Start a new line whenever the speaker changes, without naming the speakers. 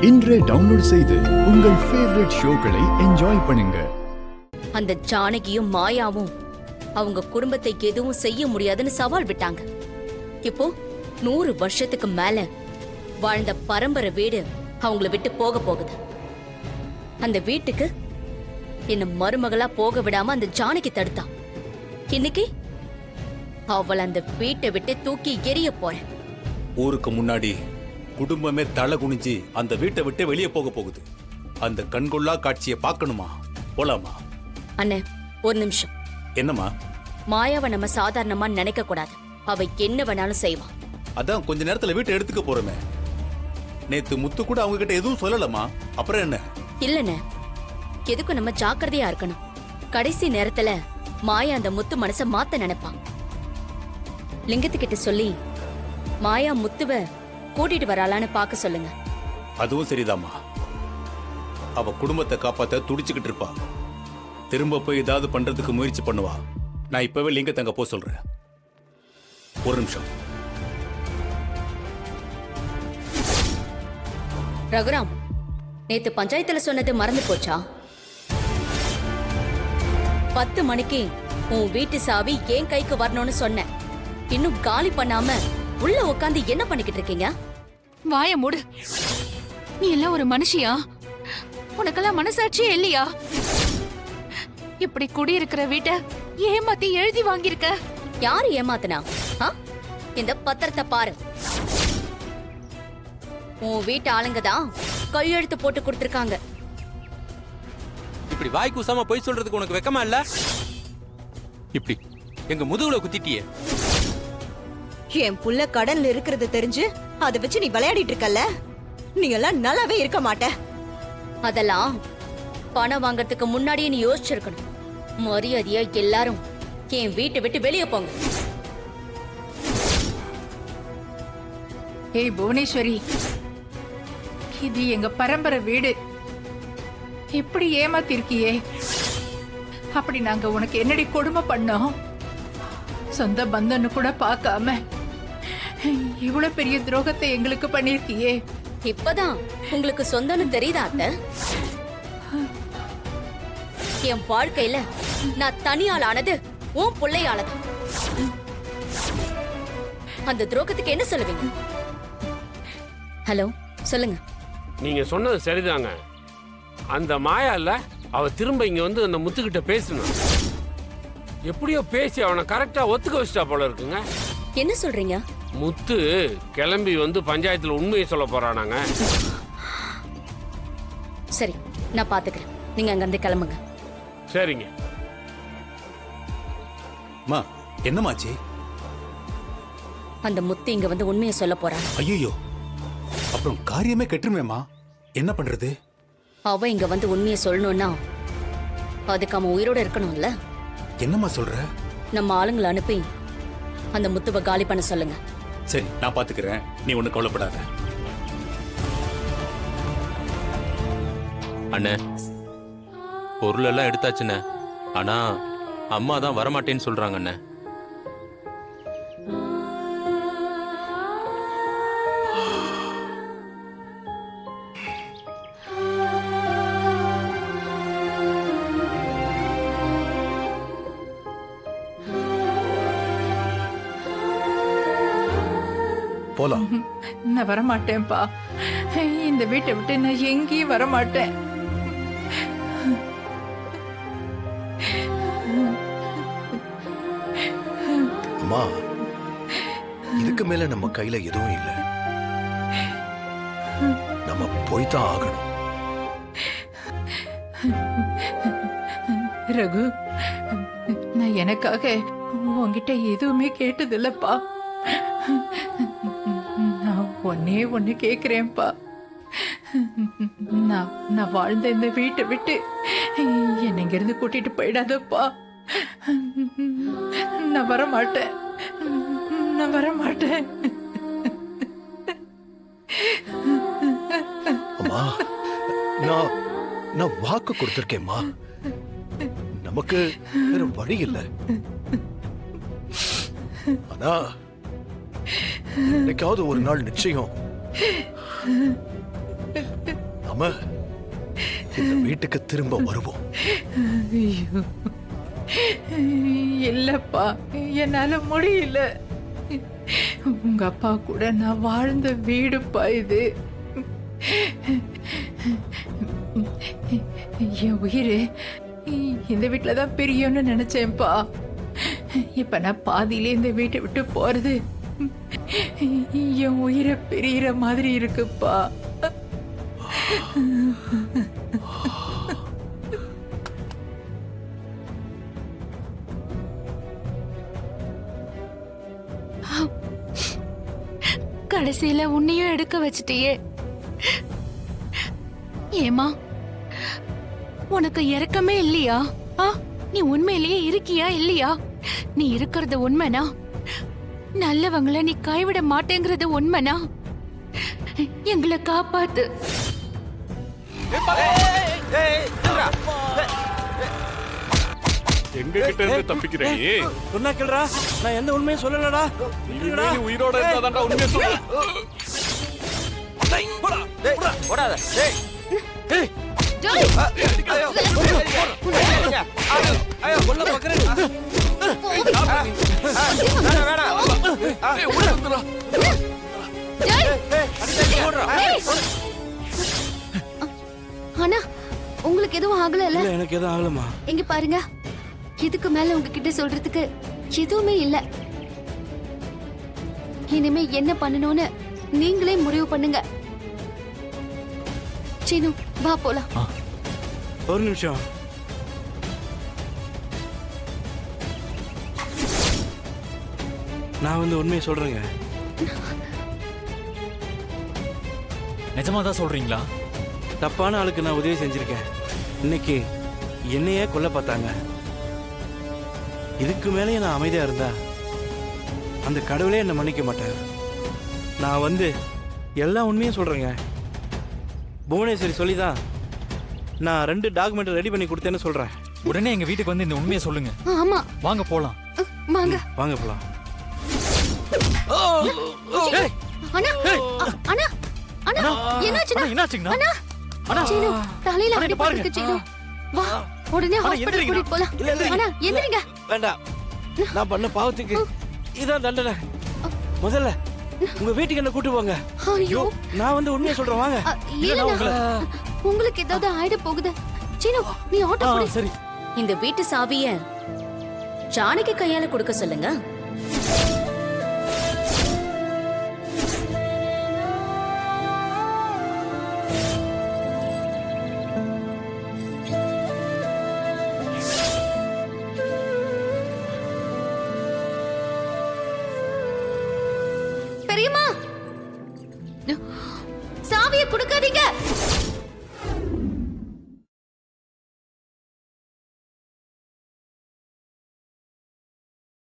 இன்றே டவுன்லோட் செய்து உங்கள் ஃபேவரட் ஷோக்களை என்ஜாய் பண்ணுங்க.
அந்த ஜானகியும் மாயாவும் அவங்க குடும்பத்தை எதுவும் செய்ய முடியாதுன்னு சவால் விட்டாங்க. இப்போ 100 வருஷத்துக்கு மேல வாழ்ந்த பரம்பரை வீடு அவங்கள விட்டு போக போகுது. அந்த வீட்டுக்கு என்ன மருமகளா போக விடாம அந்த ஜானகி தடுத்தா. இன்னைக்கு அவள் அந்த வீட்டை விட்டு தூக்கி எரிய போறேன்.
ஊருக்கு முன்னாடி குடும்பமே தலை குனிஞ்சு அந்த வீட்டை விட்டு வெளியே போக போகுது. அந்த கண்கொள்ளா காட்சியை பார்க்கணுமா? போலாமா?
அண்ணே, ஒரு நிமிஷம்.
என்னம்மா?
மாயாவை நம்ம சாதாரணமா நினைக்க கூடாது. அவ என்ன வேணாலும் செய்வா.
அதான் கொஞ்ச நேரத்துல வீட்டை எடுத்துக்க போறோமே. நேத்து முத்து கூட அவங்க கிட்ட எதுவும் சொல்லலமா. அப்புறம் என்ன?
இல்லண்ணே, எதுக்கும் நம்ம ஜாக்கிரதையா இருக்கணும். கடைசி நேரத்துல மாயா அந்த முத்து மனச மாத்த நினைப்பான். லிங்கத்துக்கிட்ட சொல்லி மாயா முத்துவ கூட்டிட்டு வராளான்னு பாக்க சொல்லுங்க.
அதுவும் சரிதாம்மா. அவ குடும்பத்தை காப்பாத்த துடிச்சுக்கிட்டு இருப்பா. திரும்ப போய் ஏதாவது பண்றதுக்கு முயற்சி பண்ணுவா. நான் இப்பவே லிங்கத்தங்க போ சொல்றேன். ஒரு நிமிஷம்.
ரகுராம், நேத்து பஞ்சாயத்துல சொன்னது மறந்து போச்சா? 10 மணிக்கு உன் வீட்டு சாவி என் கைக்கு வரணும்னு சொன்னேன். இன்னும் காலி பண்ணாம உள்ள உட்காந்து என்ன பண்ணிக்கிட்டு இருக்கீங்க?
வாய மூடு. நீ எல்லாம் ஒரு மனுஷியா? உனக்கெல்லாம் மனசாட்சியே இல்லையா? இப்படி குடியிருக்கிற வீட்டை ஏமாத்தி எழுதி வாங்கியிருக்க.
யாரு ஏமாத்துனா? இந்த பத்திரத்தை பாரு. உன் வீட்டு ஆளுங்க தான் கையெழுத்து போட்டு கொடுத்திருக்காங்க.
இப்படி வாய் கூசாம போய் சொல்றதுக்கு உனக்கு வெக்கமா இல்ல? இப்படி எங்க முதுகுல குத்திட்டியே.
என் புள்ள கடன்ல இருக்கிறது தெரிஞ்சு அதை வச்சு நீ விளையாடிட்டு இருக்கல்ல, நீ எல்லாம் நல்லாவே இருக்க மாட்ட.
அதெல்லாம் பணம் வாங்கறதுக்கு முன்னாடியே நீ யோசிச்சிருக்கணும். மரியாதையா எல்லாரும் என் வீட்டை விட்டு வெளியே போங்க.
ஏய் புவனேஸ்வரி, இது எங்க பரம்பரை வீடு. இப்படி ஏமாத்திருக்கியே. அப்படி நாங்க உனக்கு என்னடி கொடுமை பண்ணோம்? சொந்த பந்தன்னு கூட பார்க்காம இவ்வளவு பெரிய துரோகத்தை எங்களுக்கு பண்ணிருக்கியே.
இப்பதான் உங்களுக்கு சொந்தம்னு தெரியுதா அத்தை? என் வாழ்க்கையில நான் தனியால் ஆனது உன் பிள்ளையாலதான். அந்த துரோகத்துக்கு என்ன சொல்லுவீங்க? ஹலோ, சொல்லுங்க.
நீங்க சொன்னது சரிதாங்க. அந்த மாயா இல்ல, அவ திரும்ப இங்க வந்து அந்த முத்துக்கிட்ட பேசணும். எப்படியோ பேசி அவனை கரெக்டா ஒத்துக்க வச்சிட்டா போல இருக்குங்க.
என்ன சொல்றீங்க?
முத்து கிளம்பி வந்து பஞ்சாயத்துல உண்மையை சொல்ல போறானாங்க.
சரி, நான் பாத்துக்கிறேன். நீங்க அங்க இருந்து கிளம்புங்க.
சரிங்க.
மா, என்னமாச்சு?
அந்த முத்து இங்க வந்து உண்மையை சொல்ல போறான்.
ஐயோ, அப்புறம் காரியமே கெட்டுருமேமா. என்ன பண்றது?
அவ இங்க வந்து உண்மையை சொல்லணும்னா அதுக்கு அவன் உயிரோட இருக்கணும்ல.
என்னம்மா சொல்ற?
நம்ம ஆளுங்களை அனுப்பி அந்த முத்துவை காலி பண்ண சொல்லுங்க.
சரி, நான் பாத்துக்கிறேன். நீ ஒண்ணு கவலைப்படாத.
அண்ணே, பொருள் எல்லாம் எடுத்தாச்சுண்ணே. ஆனா அம்மா தான் வரமாட்டேன்னு சொல்றாங்க அண்ணே.
போலாம்.
நான் வரமாட்டேன்ப்பா. இந்த வீட்டை விட்டு நான் எங்கேயும் வரமாட்டேன்.
அம்மா, இதுக்கு மேல நம்ம கையில எதுவும் இல்லை. நம்ம போய்தான் ஆகணும்.
ரகு, நான் எனக்காக உன்கிட்ட எதுவுமே கேட்டதில்லப்பா. நான் ஒண்ணு கேக்குறேன்ப்பா. நான் வாழ்ந்த இந்த வீட்டை விட்டு என்னை இங்கிருந்து கூட்டிட்டு போயிடாதப்பா. நான் வரமாட்டேன். நான் வரமாட்டேன்.
அம்மா, நான் வாக்கு கொடுத்திருக்கேம்மா. நமக்கு வேற வழி இல்லை. ஆனா என்னைக்காவது ஒரு நாள் நிச்சயம் நாம இந்த வீட்டுக்கு திரும்ப வருவோம்.
ஐயோ இல்லப்பா, என்னால முடியல. உங்க அப்பா கூட நான் வாழ்ந்த வீடுப்பா இது. என் உயிர் இந்த வீட்டுல தான் பிரியும்னு நினைச்சேன்ப்பா. இப்ப நான் பாதியிலே இந்த வீட்டை விட்டு போறது என் உயிரை பிரியிற மாதிரி இருக்குப்பா.
கடைசியில உன்னையும் எடுக்க வச்சிட்டியே. ஏமா, உனக்கு இரக்கமே இல்லையா? நீ உண்மையிலேயே இருக்கியா இல்லையா? நீ இருக்கிறது உண்மைனா, நல்லவங்கள நீ கைவிட மாட்டேங்கிறது உண்மைனா, எங்களை காப்பாத்து.
எங்க கிட்ட இருந்து தப்பிக்கிறேன்?
சொன்னா கேளுடா, நான் எந்த உண்மையும் சொல்லலடா.
நீ உயிரோட இருந்தாதான்டா உண்மையை சொல்ல.
ஓடாத. டேய் டேய்
ஜோய்,
ஐயோ கொல்ல பாக்குறேன். வேணாம்.
ஏய் உள்ள வந்துடா.
ஆனா உங்களுக்கு எதுவும் ஆகல?
இல்ல எனக்கு எதுவும் ஆகலமா.
இங்க பாருங்க, இதுக்கு மேல உங்ககிட்ட சொல்றதுக்கு எதுவுமே இல்ல. இனிமே என்ன பண்ணணும்னு நீங்களே முடிவு பண்ணுங்க. சீனு, வா போலாம்.
ஒரு நிமிஷம். நான் வந்து உண்மையை சொல்றேங்க.
நிஜமா தான் சொல்றீங்களா?
தப்பான ஆளுக்கு நான் உதவி செஞ்சிருக்கேன். இன்னைக்கு என்னையே கொல்ல பார்த்தாங்க. இதுக்கு மேலே நான் அமைதியா இருந்தா அந்த கடவுளே என்னை மன்னிக்க மாட்டார். நான் வந்து எல்லா உண்மையும் சொல்றேங்க. புவனேஸ்வரி சொல்லிதான் நான் 2 டாக்குமெண்ட் ரெடி பண்ணி கொடுத்தேன்னு சொல்றேன்.
உடனே எங்க வீட்டுக்கு வந்து இந்த உண்மையை சொல்லுங்க.
ஆமா,
வாங்க போலாம்.
வாங்க.
வாங்க போலாம்.
அண்ணா, அண்ணா, அண்ணா, என்னாச்சுண்ணா?
என்னாச்சுங்கண்ணா?
அண்ணா,
அண்ணா,
சீனு, தலையில
அண்ணா, இங்க பாருங்க.
அடிபட்டிருக்கு சீனு. வா, உடனே ஹாஸ்பிடல்
எந்திரிங்க.
கூட்டிட்டு போலாம்.
இல்ல, இல்ல.
அண்ணா, எந்திரிங்க.
வேண்டாம், நான் பண்ண பாவத்துக்கு இதான் தண்டனை. முதல்ல உங்க வீட்டுக்கு என்ன கூட்டு போங்க.
ஐயோ,
நான் வந்து உண்மையை சொல்றேன். வாங்க.
இல்லண்ணா, உங்களுக்கு ஏதாவது ஆயிட போகுது. சீனு, நீ ஆட்டோ
ஆ,
போடு.
சரி.
இந்த வீட்டு சாவிய ஜானகி கையால கொடுக்க சொல்லுங்க.
பெரியம்மா, சாவியை கொடுக்காதீங்க.